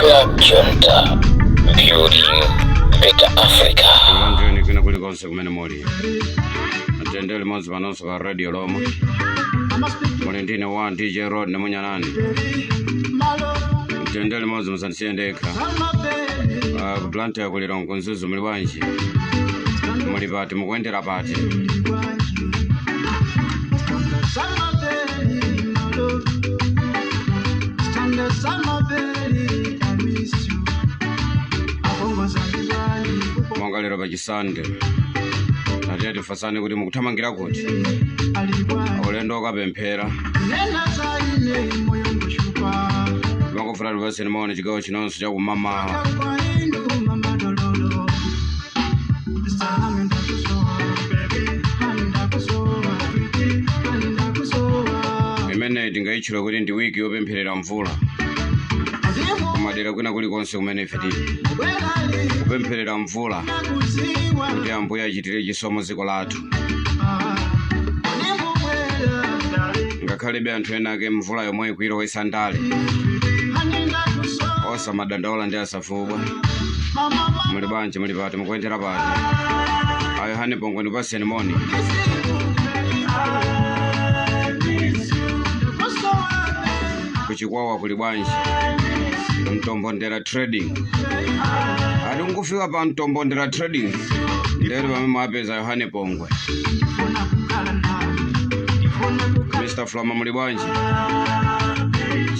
Club Junta, building better Africa. Landreni kina kulikonse kumene muli. Atendele mozi panonso pa Radio Loma. Mulindine wa DJ Road na Munyanani. Atendele mozi musandisiyendeka. Kuplante ya kulilongo nzuzu muli wanji. Muli pati mukwendera pati. Mwangalero pachisande ati tifasane kuti mukuthamangira kuti ulendo ukapemphera makufuna tipaseni maone chigawo chinonso chakumamawa imeneyi tingayitchula kuti ndi wiki yopempherera mvula kumadera kwina kulikonse kumene ife tili kupempherera mvula kuti Ambuye achitire chisomo dziko lathu. Ngakhalebe anthu ena ake mvula yomwe ikuyirowa ndale osamadandaula ndi asafubwa. Muli bwanji muli pati mukwendera pati ayo hani pongwe ndipaseni moni kuchikwawa kuli bwanji Mtombondera trading ati ngufika pa Mtombondera trading ndero pamwe mwapeza Yohane Pongwe. Mr. Flama muli bwanji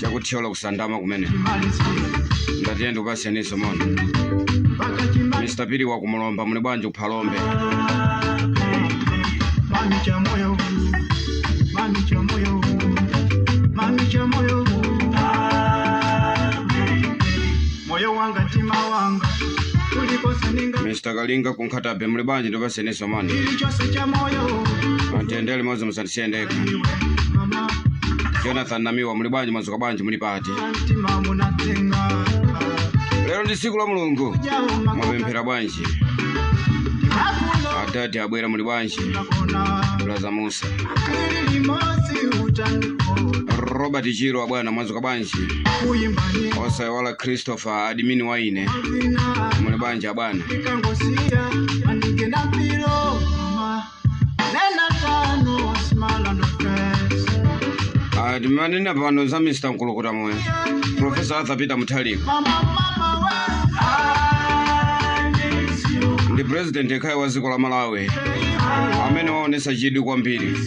chakuthyola kusandama kumene ndatiyenda kupaseniso mono. Mr. Piri wa kumulomba muli bwanji kuphalombe mami cha moyo Mr. Kalinga kunkhatabe muli bwanji ndipaseniso mani atendele mozi musandisiyendeka. Jonathan Namiwa muli bwanji mwazuka bwanji muli pati lero ndi tsiku la Mulungu mwapemphera bwanji atati abwera muli bwanji Blaza Musa Robert Chiro abwana mwazuka bwanji osaiwala Christopher admini waine muli bwanji abwana manena pano za Mr. Nkulukuta moyo Professor Arthur Peter Mutharika ndi president ekhaya wa dziko la Malawi amene waonesa chidwi kwambiri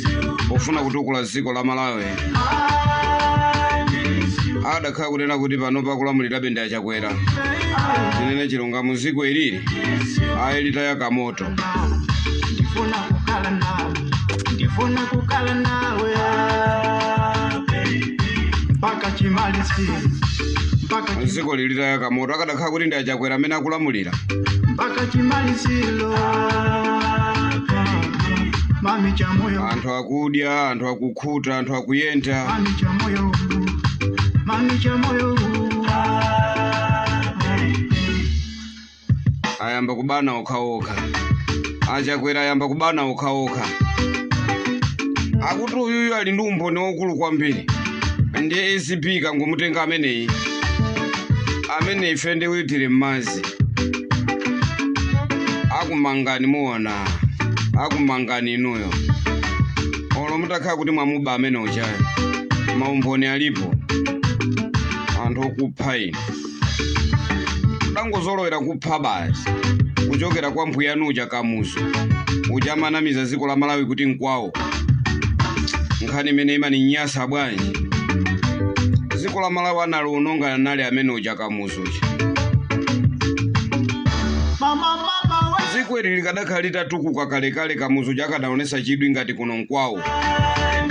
pofuna kutukula dziko la Malawi. Adakhala kunena kuti pano pakulamulira benda yachakwera chinene chilungamo dziko ilili ayilitaya moto. Ndifuna kukala nawe mpaka chimalizi mpaka dziko lilitaya moto akadakhala kuti ndi achakwera amene akulamulira mpaka chimalizilo. Mami cha moyo anthu akudya anthu akukhuta anthu akuyenda mami cha moyo ayamba kubana okhaokha achakwera ayamba kubana okhaokha akuti uyuyu ali ndi umboni waukulu kwambiri ndi ACP kangomutenga amene ife ndi witire mmazi akumangani muona akumangani inuyo olo mutakhala kuti mwamuba amene uchayo maumboni alipo anthu okupha inu dangozolowera kupha basi kuchokera kwa mbuya nuja Kamuzu uchamanamiza dziko la Malawi kuti nkwawo nkhani imene imaninyasa bwanji dziko la Malawi analunonga nali amene uja Kamuzu dziko ili likadakhala litatukuka kalekale Kamuzu jakadaonesa chidwi ngati kuno nkwawo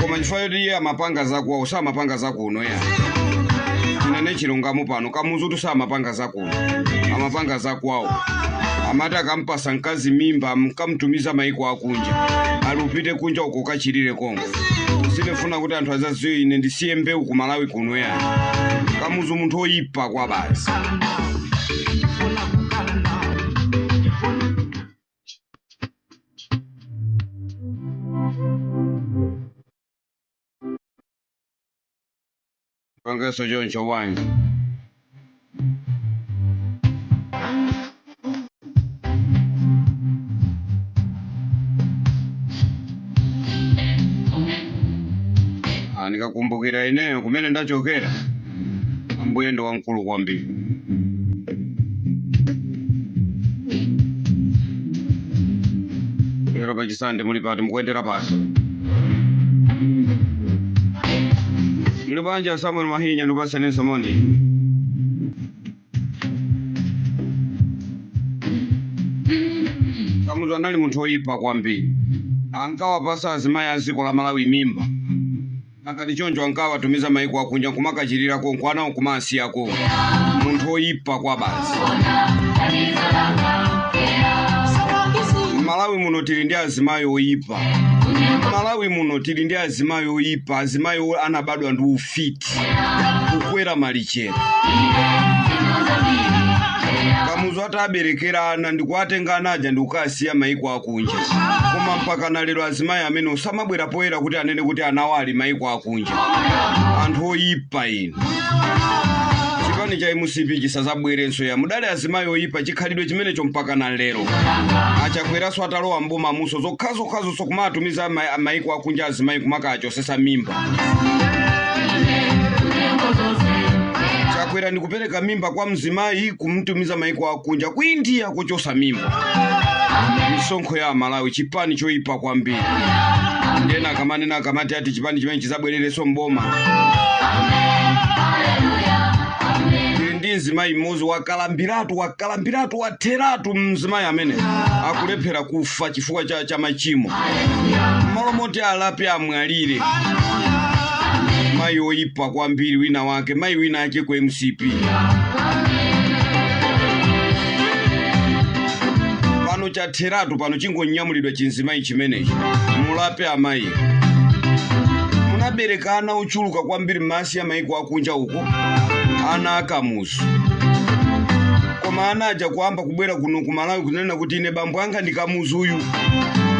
koma chifukwa choti iye amapanga zakwawo samapanga zakuno ya chinene chilungamo pano Kamuzu tusamapanga zakuno amapanga zakwawo amati akampasa mkazi mimba mkamtumiza maiko akunja alupite kunja uko kachirire Kongo. Sinefuna kuti anthu azaziwe ine ndisiye mbewu ku Malawi kuno ya Kamuzu munthu oyipa kwa basi. Pangeso John Chowani Nikakumbukira eneo kumene ndachokera. Ambuye ndo wankulu kwambiri. Lero pachisande muli pati mukuendera pati. Muli banja Samuel Mahinya ndupasane Somoni. Kamuzu anali munthu oyipa kwambiri. Ankawapasa azimayi a dziko la Malawi mimba. Akati choncho ankawatumiza mayiko akunja kumakachirira konko ana kumasiyako. Munthu oyipa kwa basi. Malawi muno tili ndi azimayi oyipa. Malawi muno tili ndi azimayi oyipa, azimayi anabadwa ndi ufiti. Kukwera malichero. Kamuzu ataberekera ana ndikuatenga anaja ndikukasiya mayiko akunja. Koma mpaka nalero azimayi amene osamabwera poyera kuti anene kuti anawali mayiko akunja. Anthu oyipa inu. Chipani cha MCP chisazabwerenso ya mudale azimayi oyipa chikhalidwe chimenecho mpaka nalero. Achakweraso atalowa mboma muso zokhazo sokumatumiza mayiko akunja azimayi kumakachosesa mimba. Chakwera ndikupereka mimba kwa mzimayi kumtumiza mayiko akunja ku India kuchosa mimba. Misonkho ya Malawi chipani choyipa kwambiri. Ndena akamanena akamati ati chipani chimene chizabwerereso mboma. Ndi mzimayi mmozi wakalambiratu watheratu mzimayi amene akulephera kufa chifukwa cha machimo. Malo moti alape amwalire. Mayi oyipa kwambiri wina wake, mayi wina ake ku MCP. Pano chatheratu pano chingonyamulidwa chinzimayi chimenechi. Mulape amayi. Munabereka ana ochuluka kwambiri masi ya mayiko akunja uko. Ana akamuzu. Koma anaja kuamba kubwera kuno ku Malawi kunena kuti ine bambo anga ndi kamuzu uyu.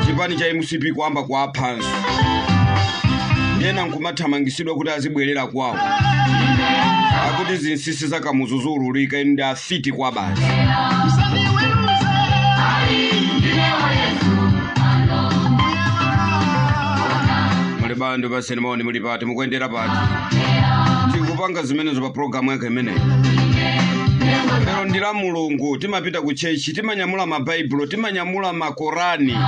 Chipani cha MCP kuamba kwa aphanso. Yena nkumathamangisidwa kuti azibwerera kwawo. Akuti zinsisi za kamuzu zululika inu ndi afiti kwa basi. Muli bandu basene maoni muli pati mukuendera pati. Tikupanga zimenezo pa programu yake imeneyi. Lero ndila Mulungu timapita ku chechi, timanyamula mabaibulo, timanyamula makorani.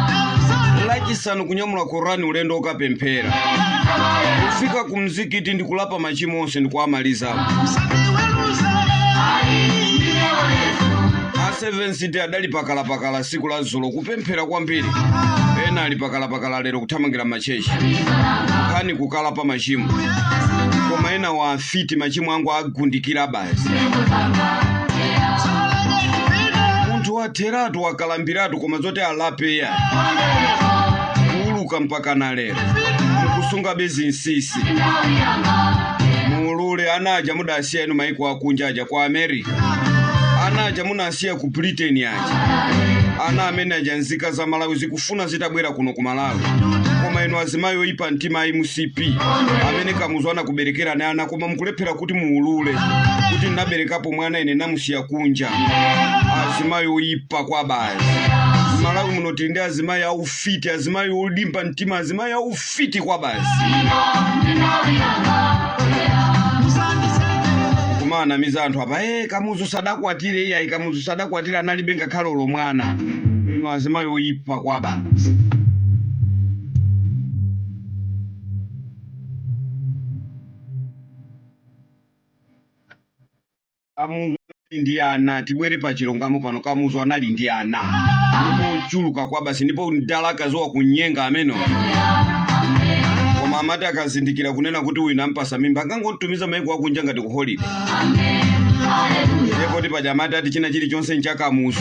Lachisanu kunyamula Korani ulendo ukapemphera. Kufika kumzikiti ndikulapa machimo onse ndikuamaliza. A 7 city adali pakala siku la zulo kupemphera kwambiri. Ena ali pakala lero kuthamangira machechi. Kani kukalapa machimo. Koma ena wa afiti machimo angu agundikira basi. Munthu watheratu wakalambiratu koma zote alape ya. Kuuluka mpaka nalero. Mukusunga bezinsisi. Muulule anaja mudasiya inu mayiko akunja aja kwa America. Anaja munasiya ku Britain aja. Ana amene aja nzika za Malawi zikufuna zitabwera kuno ku Malawi. Koma inu azimayi oyipa mtima MCP. Amene kamuzu anakuberekera naye ana koma mukulephera kuti muulule. Kuti naberekapo mwana ine namusiya kunja. Azimayi oyipa kwa basi. Malawi muno tindi azimayi aufiti, azimayi olimba mtima, azimayi aufiti kwa basi. Kumana miza anthu apa, kamuzu sadakwatire iya, kamuzu sadakwatire analibe ngakhale olo mwana. Ino azimayi oyipa kwa basi. Amungu ndi ana tibwere pa chilungamo pano kamuzu anali ndi ana. Chuluka kwa basi ndipo ndalaka zowa kunyenga ameno. Koma amati akazindikira kunena kuti uyu nampasa mimba akangotumiza mayiko akunja ngati ku holiday. Ndipo tipa jamati ati china chilichonse nchakamuzu.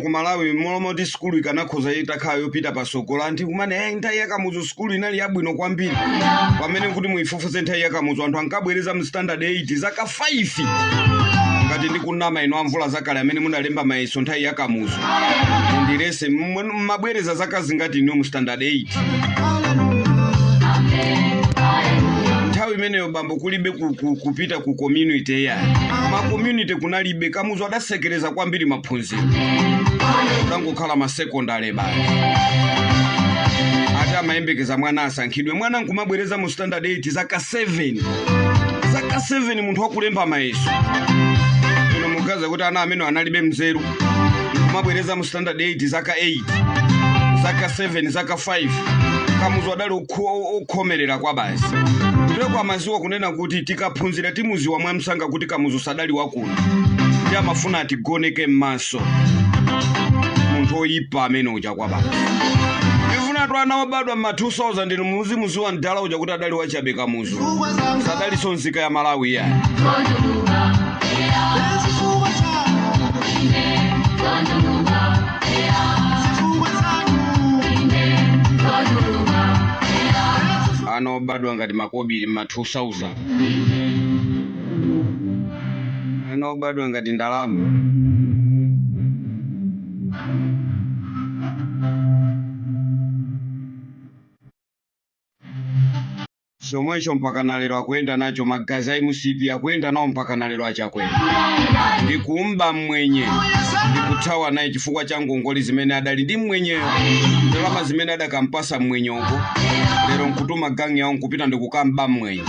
Ku Malawi molomoti skulu ikanakhoza itakhala yopita pasokola nti kumane nthawi yakamuzu skulu inali yabwino kwambiri. Pamene kuti muifufuze nthawi yakamuzu anthu ankabwereza mu standard 8 zaka 5. Ngati ndikunama ino amvula zakale amene munalemba mayeso nthawi yakamuzu. Ndirese mabwereza zaka zingati ino mu standard 8. Nthawi imeneyo bambo kulibe kupita ku community ya. Ma community kunalibe kamuzu adasekereza kwambiri maphunziro. Kudangokhala ma secondary bali. Ati amayembekeza mwana asankhidwe. Mwana nkumabwereza mu standard 8 zaka 7. Zaka 7 munthu wakulemba mayeso. Ino mugaza kuti ana amene analibe mzeru. Nkumabwereza mu standard 8 zaka 8. Zaka 7 zaka 5. Kamuzu adali ukhomerera kwa basi. Ndiko amaziwa kunena kuti tikaphunzira timuziwa mwamsanga kuti kamuzu sadali wakuno. Ndi amafuna atigoneke m'maso. Munthu oyipa amene uja kwa basi. Ifuna twana wabadwa ma 2000 ndi muziwa ndala uja kuti adali wachabe kamuzu. Sadali sonzika ya Malawi ya. Ano badwa ngati makobi ma 2000. Ano badwa ngati ndalama. Somwecho mpaka nalero akwenda nacho magazi aimusipi akwenda nao mpaka nalero achakwenda. Ndikumba mwenye. Ndikutawa naye chifukwa cha ngongoli zimene adali ndi mwenyeyo. Ndalama zimene adakampasa mwenye uko. Lero nkutuma gangi yao nkupita ndikukamba mwenye.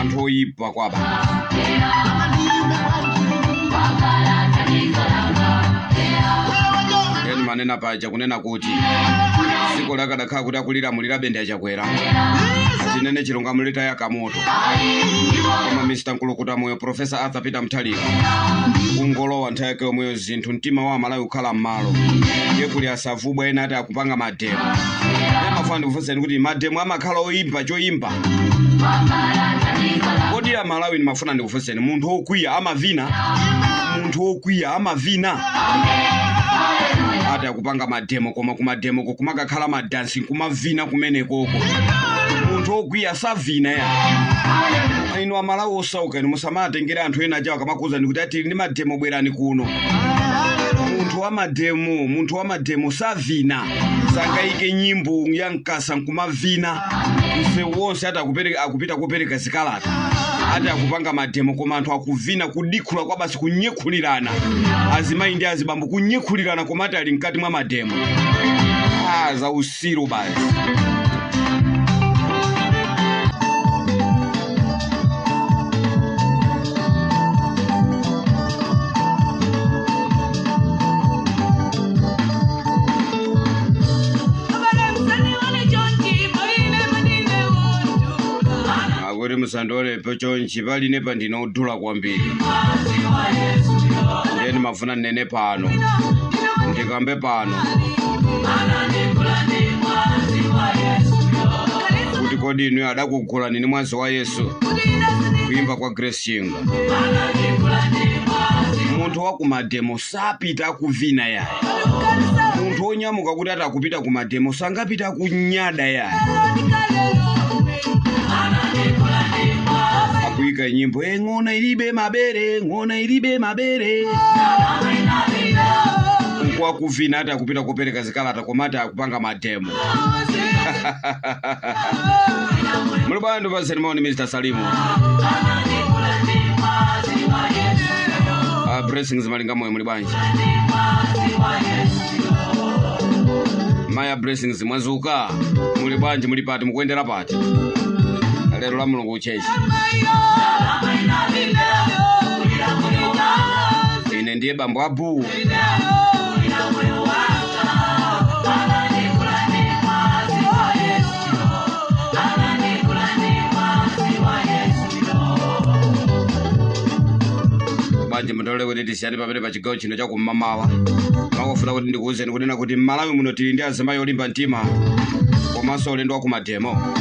Anthu oyipa kwa baba. Yeni manena paja kunena kuti siko laka dakha kuti akulira mulira bende achakwera. Atinene chilonga muleta ya kamoto. Kama Mr. Nkulukuta moyo Professor Arthur Peter Mtalika. Ungolowa nthawi moyo zinthu mtima wa Malawi ukhala mmalo. Ye kuli asavubwa ena ati akupanga mademo. Amafandi kufunsa kuti mademo amakhala oyimba choyimba. Kodi ya Malawi nimafuna ndikufunsa munthu okwiya amavina. Munthu okwiya amavina. Ati akupanga mademo koma kumademo kumakakhala madansi kumavina kumene koko. Munthu okwiya savina ya. Ino Malawi osauka ni musamatengera anthu ena ajawa kamakuza ndikuti ati ndi mademo bwerani kuno. Munthu wa mademo savina. Sangaike nyimbo ya nkasa nkumavina. Use wonse ati akupita kupereka zikalata. Ati akupanga mademo koma anthu akuvina kudikhula kwa basi kunyekhulirana. Azimayi ndi azibambo kunyekhulirana koma ati ali mkati mwa mademo. Za usiru basi. Musandole pecho nchipali nepa ndinodula kwambiri. Ndeni mafuna nene pano. Ndikambe pano. Kuti kodi inu adakugula nini mwazi wa Yesu. Kuimba kwa Grace Chinga. Munthu wa kumademo sapita kuvina ya. Munthu onyamuka kuti atakupita kumademo sangapita kunyada ya. Akuika nyimbo ng'ona ilibe mabere. Kwa kuvina hata kupita kupereka zikalata komata akupanga mademo. Mulibando basi nimoni Mr. Salimu. Blessings malingamwe mulibanje. Maya blessings mwazuka. Mulibanje mulipati mukwendera pati. Lero la mulungu ucheshi. Ine ndiye bambo abu. Banje mtole kuti tisiyani pamene pa chigawo chino cha kumamawa. Makufuna kuti ndikuwuzeni kunena kuti Malawi muno tili ndi azimayi olimba mtima. Komanso ulendo wa kumademo.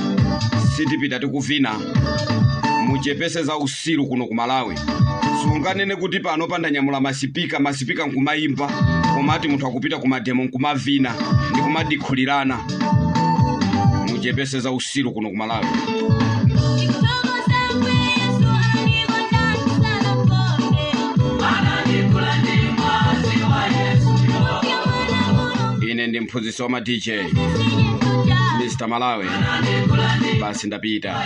Sitipita tikuvina. Muchepese za usiru kuno ku Malawi. Sunganene kuti pano pandanyamula masipika nkumayimba. Komati munthu akupita kumademo nkumavina ndi kumadikhulirana. Muchepese za usiru kuno ku Malawi. Ine ndi mphunzitsi wa DJ Mr. Malawi. Basi ndapita.